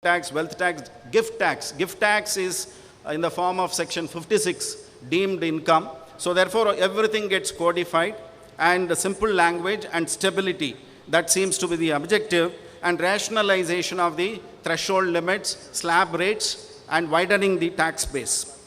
tax, wealth tax, gift tax. Gift tax is in the form of section 56 deemed income. So therefore everything gets codified, and simple language and stability, that seems to be the objective, and rationalization of the threshold limits, slab rates, and widening the tax base.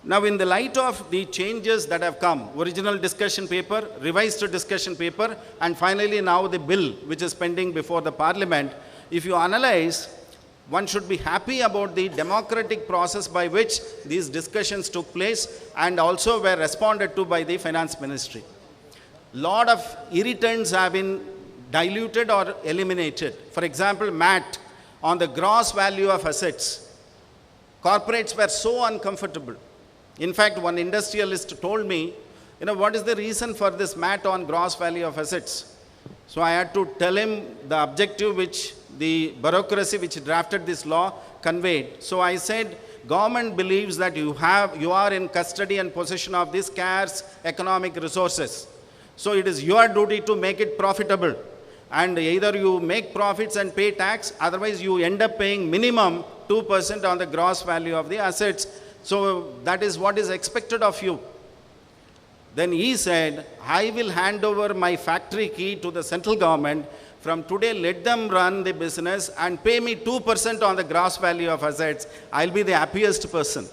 Now, in the light of the changes that have come, original discussion paper, revised discussion paper, and finally now the bill which is pending before the parliament, if you analyze, one should be happy about the democratic process by which these discussions took place and also were responded to by the finance ministry. Lot of irritants have been diluted or eliminated. For example, MAT on the gross value of assets. Corporates were so uncomfortable. In fact, one industrialist told me, what is the reason for this MAT on gross value of assets? So I had to tell him the objective which the bureaucracy which drafted this law conveyed. So I said, government believes that you are in custody and possession of these scarce economic resources. So it is your duty to make it profitable. And either you make profits and pay tax, otherwise you end up paying minimum 2% on the gross value of the assets. So that is what is expected of you. Then he said, I will hand over my factory key to the central government. From today, let them run the business and pay me 2% on the gross value of assets. I'll be the happiest person.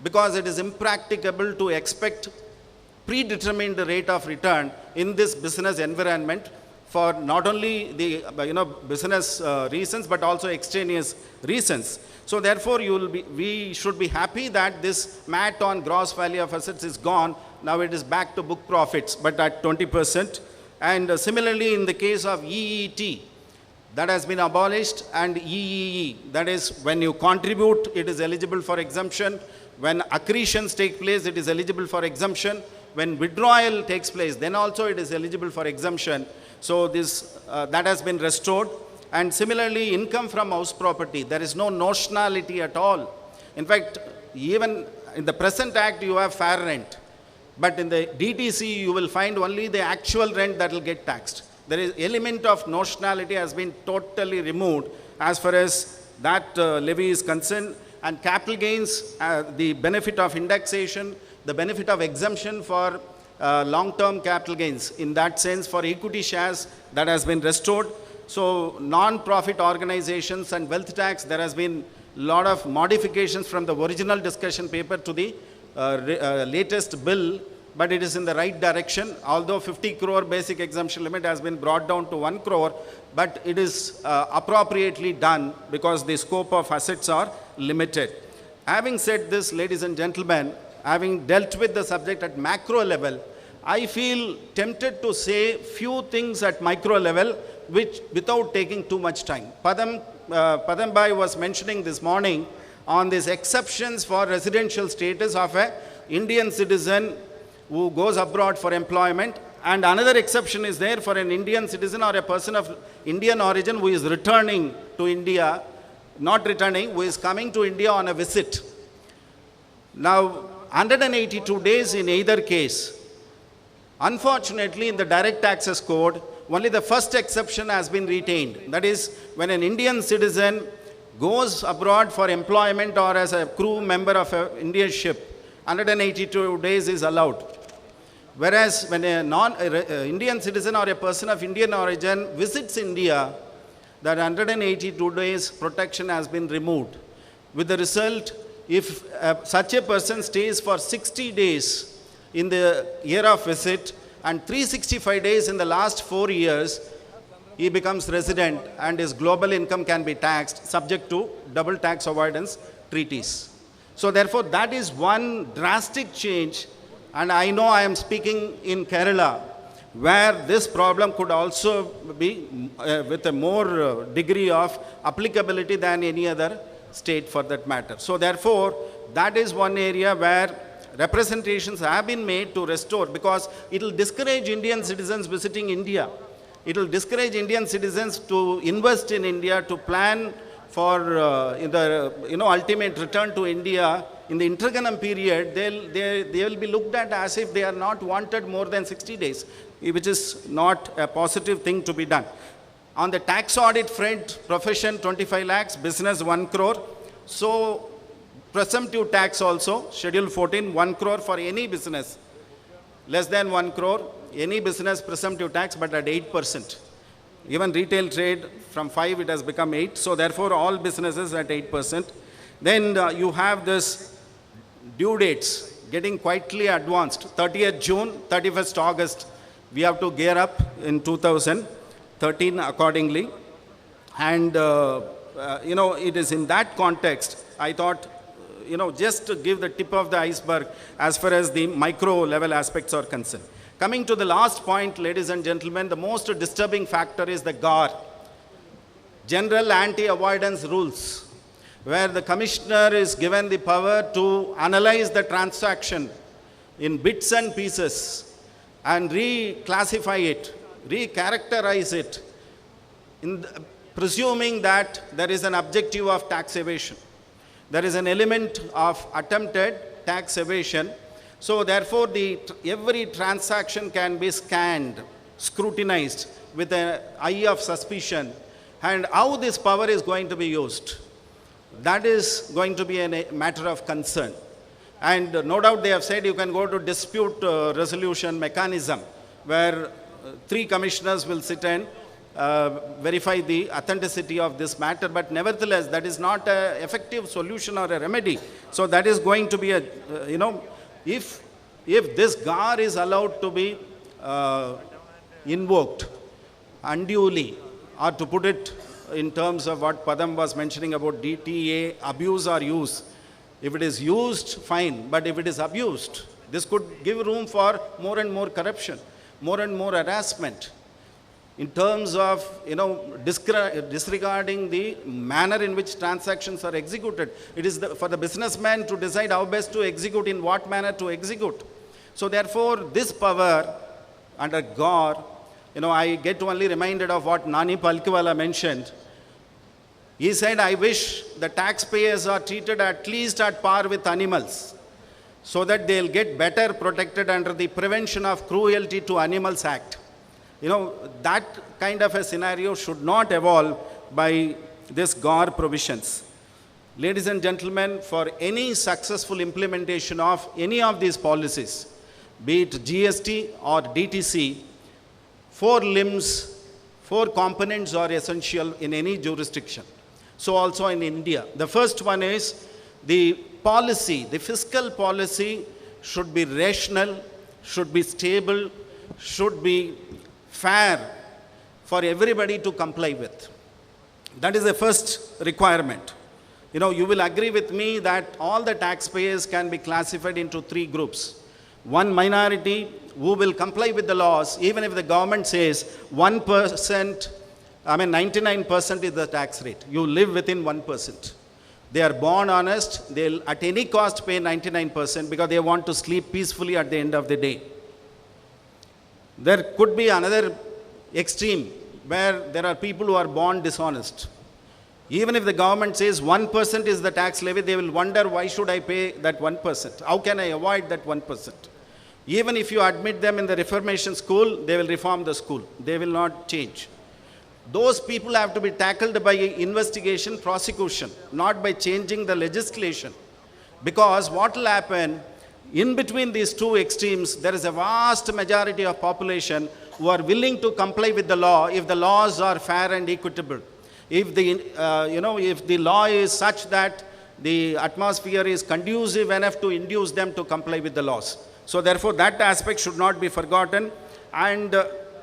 Because it is impracticable to expect predetermined rate of return in this business environment for not only the business reasons but also extraneous reasons. So therefore, we should be happy that this MAT on gross value of assets is gone. Now it is back to book profits, but at 20%. And similarly, in the case of EET, that has been abolished, and EEE, that is when you contribute, it is eligible for exemption. When accretions take place, it is eligible for exemption. When withdrawal takes place, then also it is eligible for exemption. So this that has been restored. And similarly, income from house property, there is no notionality at all. In fact, even in the present act, you have fair rent. But in the DTC, you will find only the actual rent that will get taxed. There is element of notionality has been totally removed as far as that levy is concerned. And capital gains, the benefit of indexation, the benefit of exemption for long-term capital gains. In that sense, for equity shares, that has been restored. So non-profit organizations and wealth tax, there has been a lot of modifications from the original discussion paper to the latest bill, but it is in the right direction. Although 50 crore basic exemption limit has been brought down to 1 crore, but it is appropriately done because the scope of assets are limited. Having said this, ladies and gentlemen, having dealt with the subject at macro level, I feel tempted to say few things at micro level which without taking too much time. Padam Bhai was mentioning this morning on these exceptions for residential status of an Indian citizen who goes abroad for employment, and another exception is there for an Indian citizen or a person of Indian origin who is returning to India, not returning, who is coming to India on a visit. Now, 182 days in either case. Unfortunately, in the direct taxes code, only the first exception has been retained. That is, when an Indian citizen goes abroad for employment or as a crew member of an Indian ship, 182 days is allowed. Whereas when a Indian citizen or a person of Indian origin visits India, that 182 days protection has been removed. With the result, if such a person stays for 60 days in the year of visit and 365 days in the last 4 years, he becomes resident and his global income can be taxed subject to double tax avoidance treaties. So therefore, that is one drastic change, and I know I am speaking in Kerala, where this problem could also be with a more degree of applicability than any other state for that matter. So therefore, that is one area where representations have been made to restore, because it will discourage Indian citizens visiting India. It will discourage Indian citizens to invest in India, to plan for the ultimate return to India. In the interregnum period, they will be looked at as if they are not wanted more than 60 days, which is not a positive thing to be done. On the tax audit front, profession 25 lakhs, business 1 crore. So presumptive tax also, Schedule 14, 1 crore for any business. Less than 1 crore, any business presumptive tax, but at 8%. Even retail trade, from 5 it has become 8. So therefore, all businesses at 8%. Then you have this due dates getting quietly advanced. 30th June, 31st August, we have to gear up in 2013 accordingly. And, it is in that context, I thought, just to give the tip of the iceberg as far as the micro level aspects are concerned. Coming to the last point, ladies and gentlemen, the most disturbing factor is the GAR, General Anti-Avoidance Rules, where the commissioner is given the power to analyze the transaction in bits and pieces and reclassify it, recharacterize it, presuming that there is an objective of tax evasion. There is an element of attempted tax evasion. So therefore, every transaction can be scanned, scrutinized with an eye of suspicion. And how this power is going to be used, that is going to be a matter of concern. And no doubt they have said you can go to dispute resolution mechanism, where 3 commissioners will sit and verify the authenticity of this matter, but nevertheless, that is not an effective solution or a remedy. So that is going to be a, if this GAR is allowed to be invoked unduly, or to put it in terms of what Padam was mentioning about DTA, abuse or use, if it is used, fine, but if it is abused, this could give room for more and more corruption, more and more harassment, in terms of, disregarding the manner in which transactions are executed. It is for the businessman to decide how best to execute, in what manner to execute. So therefore, this power under GAR, I get only reminded of what Nani Palkiwala mentioned. He said, I wish the taxpayers are treated at least at par with animals, so that they'll get better protected under the Prevention of Cruelty to Animals Act. That kind of a scenario should not evolve by this GAR provisions. Ladies and gentlemen, for any successful implementation of any of these policies, be it GST or DTC, 4 limbs, 4 components are essential in any jurisdiction. So also in India. The first one is the policy, the fiscal policy should be rational, should be stable, should be fair for everybody to comply with. That is the first requirement. You will agree with me that all the taxpayers can be classified into 3 groups. One minority who will comply with the laws, even if the government says 1%, 99% is the tax rate. You live within 1%. They are born honest. They'll at any cost pay 99% because they want to sleep peacefully at the end of the day. There could be another extreme where there are people who are born dishonest. Even if the government says 1% is the tax levy, they will wonder, why should I pay that 1%? How can I avoid that 1%? Even if you admit them in the reformation school, they will reform the school. They will not change. Those people have to be tackled by investigation, prosecution, not by changing the legislation. Because what will happen, in between these 2 extremes, there is a vast majority of population who are willing to comply with the law if the laws are fair and equitable. If the law is such that the atmosphere is conducive enough to induce them to comply with the laws. So therefore, that aspect should not be forgotten. And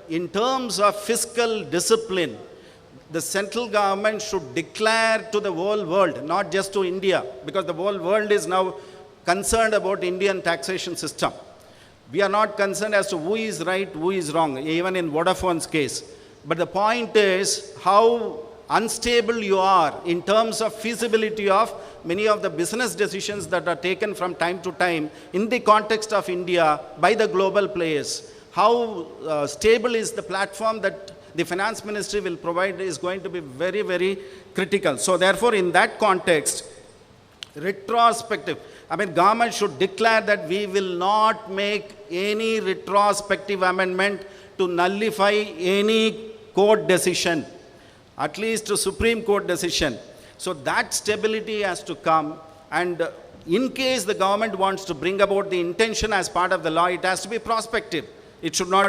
in terms of fiscal discipline, the central government should declare to the whole world, not just to India, because the whole world is now concerned about Indian taxation system. We are not concerned as to who is right, who is wrong, even in Vodafone's case. But the point is how unstable you are in terms of feasibility of many of the business decisions that are taken from time to time in the context of India by the global players. How stable is the platform that the finance ministry will provide is going to be very, very critical. So therefore, in that context, retrospective, government should declare that we will not make any retrospective amendment to nullify any court decision. at least a Supreme Court decision. So that stability has to come, and in case the government wants to bring about the intention as part of the law, it has to be prospective. It should not